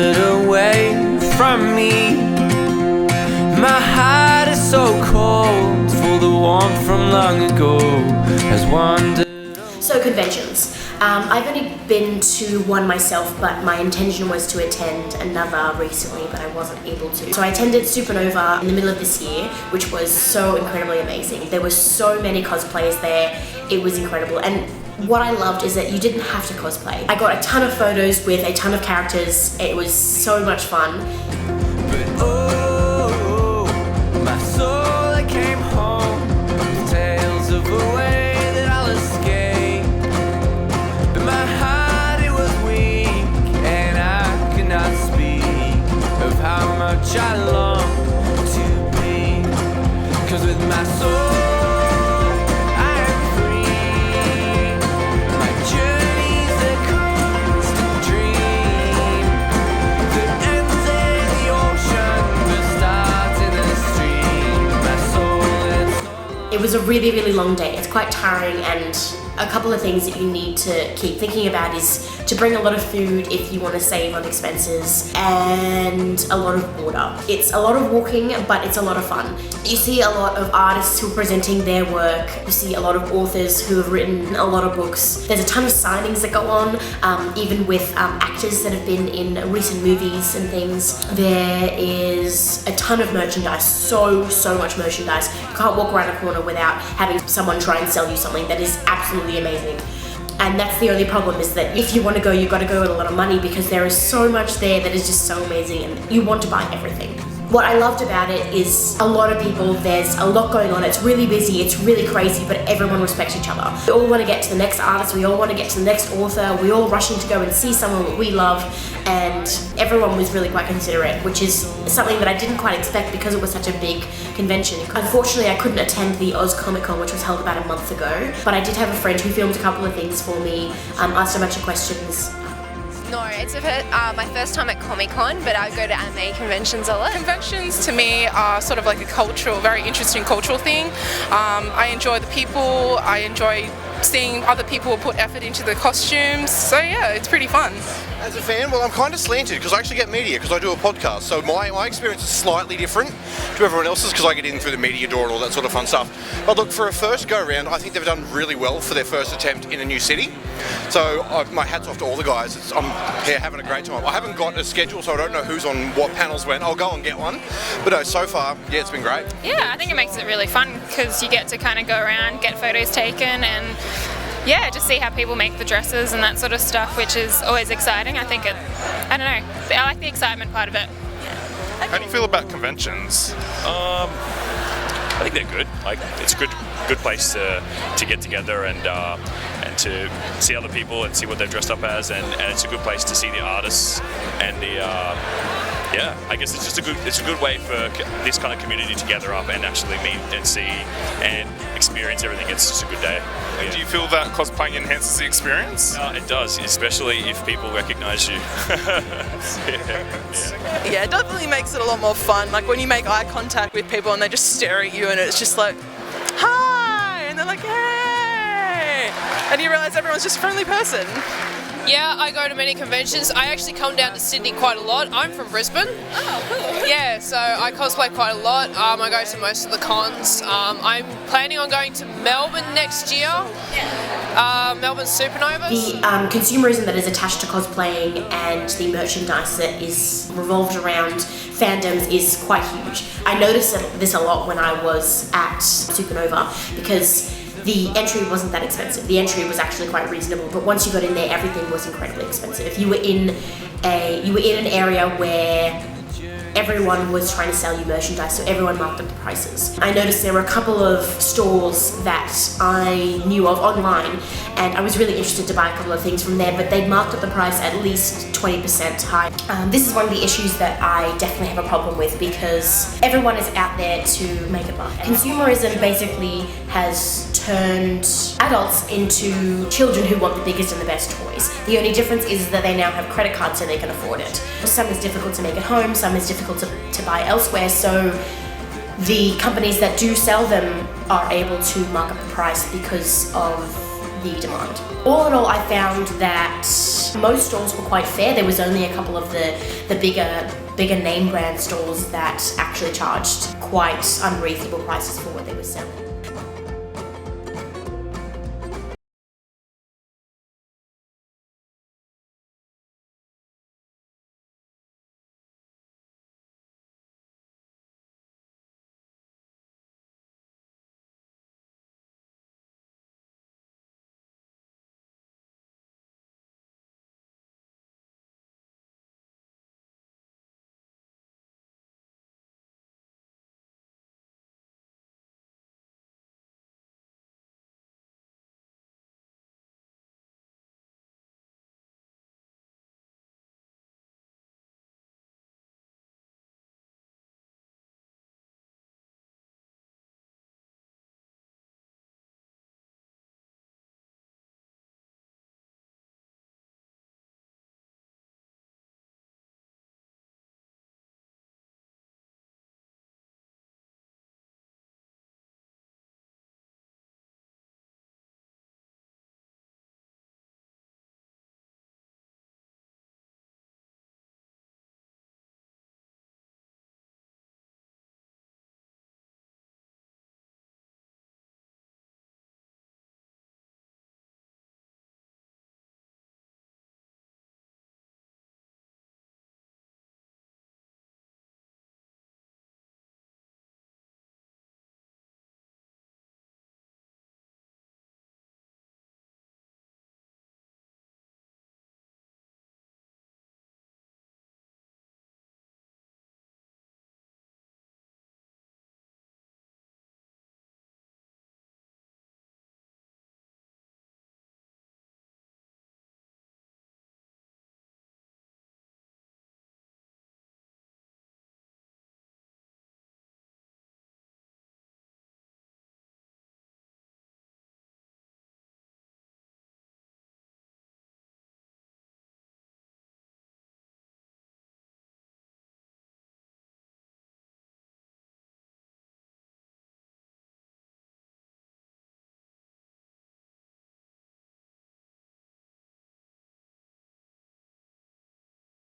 wandered away from me. My heart is so cold, for the warmth from long ago has wandered. So conventions. I've only been to one myself, but my intention was to attend another recently, but I wasn't able to. So I attended Supernova in the middle of this year, which was so incredibly amazing. There were so many cosplayers there. It was incredible. And what I loved is that you didn't have to cosplay. I got a ton of photos with a ton of characters. It was so much fun. But oh, my soul, I came home with tales of a way that I'll escape. But my heart, it was weak, and I could not speak of how much I long to be. 'Cause with my soul, it was a really, really long day. It's quite tiring, and a couple of things that you need to keep thinking about is to bring a lot of food if you want to save on expenses, and a lot of water. It's a lot of walking, but it's a lot of fun. You see a lot of artists who are presenting their work. You see a lot of authors who have written a lot of books. There's a ton of signings that go on, even with actors that have been in recent movies and things. There is a ton of merchandise, so much merchandise. You can't walk around a corner without having someone try and sell you something that is absolutely amazing. And that's the only problem, is that if you want to go, you've got to go with a lot of money, because there is so much there that is just so amazing and you want to buy everything. What I loved about it is a lot of people, there's a lot going on, it's really busy, it's really crazy, but everyone respects each other. We all want to get to the next artist, we all want to get to the next author, we all rushing to go and see someone that we love, and everyone was really quite considerate, which is something that I didn't quite expect because it was such a big convention. Unfortunately, I couldn't attend the Oz Comic Con, which was held about a month ago, but I did have a friend who filmed a couple of things for me, asked a bunch of questions. No, it's my first time at Comic-Con, but I go to anime conventions a lot. Conventions to me are sort of like a cultural, very interesting cultural thing. I enjoy the people, I enjoy seeing other people put effort into the costumes, so yeah, it's pretty fun. As a fan, well, I'm kind of slanted because I actually get media because I do a podcast, so my experience is slightly different to everyone else's because I get in through the media door and all that sort of fun stuff. But look, for a first go round, I think they've done really well for their first attempt in a new city. So my hat's off to all the guys. I'm here having a great time. I haven't got a schedule, so I don't know who's on what panels when. I'll go and get one. But no, so far, yeah, it's been great. Yeah, I think it makes it really fun because you get to kind of go around, get photos taken, and yeah, just see how people make the dresses and that sort of stuff, which is always exciting. I think I don't know, I like the excitement part of it. How do you feel about conventions? I think they're good. Like, it's a good place to get together and to see other people and see what they're dressed up as, and it's a good place to see the artists and the yeah, I guess it's a good way for this kind of community to gather up and actually meet and see and experience everything. It's just a good day. And do you feel that cosplaying enhances the experience? It does, especially if people recognise you. Yeah, it definitely makes it a lot more fun. Like when you make eye contact with people and they just stare at you and it's just like, hi, and they're like, hey, and you realise everyone's just a friendly person. Yeah, I go to many conventions. I actually come down to Sydney quite a lot. I'm from Brisbane. Oh, cool. Yeah, so I cosplay quite a lot. I go to most of the cons. I'm planning on going to Melbourne next year. Melbourne Supernova. The consumerism that is attached to cosplaying and the merchandise that is revolved around fandoms is quite huge. I noticed this a lot when I was at Supernova because the entry wasn't that expensive. The entry was actually quite reasonable, but once you got in there, everything was incredibly expensive. You were in an area where everyone was trying to sell you merchandise, so everyone marked up the prices. I noticed there were a couple of stores that I knew of online, and I was really interested to buy a couple of things from there, but they'd marked up the price at least 20% high. This is one of the issues that I definitely have a problem with because everyone is out there to make a buck. Consumerism basically has turned adults into children who want the biggest and the best toys. The only difference is that they now have credit cards so they can afford it. Some is difficult to make at home, some is difficult to buy elsewhere, so the companies that do sell them are able to mark up the price because of the demand. All in all, I found that most stalls were quite fair. There was only a couple of the bigger name brand stores that actually charged quite unreasonable prices for what they were selling.